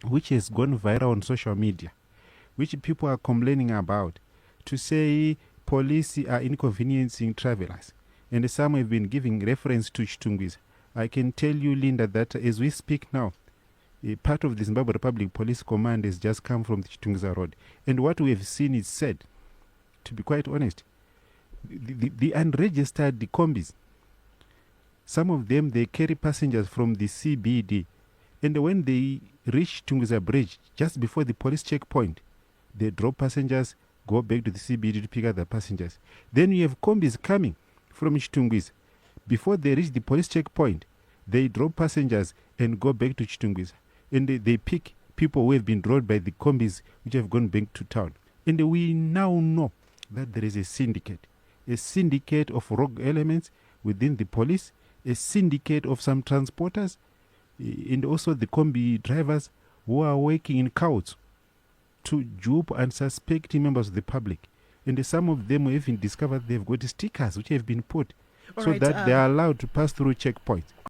which has gone viral on social media, which people are complaining about, to say police are inconveniencing travelers. And some have been giving reference to Chitungwiza. I can tell you, Linda, that as we speak now, a part of the Zimbabwe Republic Police Command has just come from the Chitungwiza Road. And what we have seen is said, to be quite honest, the unregistered combis, some of them, they carry passengers from the CBD. And when they reach Chitungwiza Bridge, just before the police checkpoint, they drop passengers, go back to the CBD to pick up the passengers. Then you have combis coming from Chitungwiza. Before they reach the police checkpoint, they drop passengers and go back to Chitungwiza. And they pick people who have been dropped by the combis which have gone back to town. And we now know that there is a syndicate of rogue elements within the police, a syndicate of some transporters, and also the combi drivers who are working in crowds to dupe unsuspecting members of the public. And some of them have even discovered they've got stickers which have been put so that they are allowed to pass through checkpoints.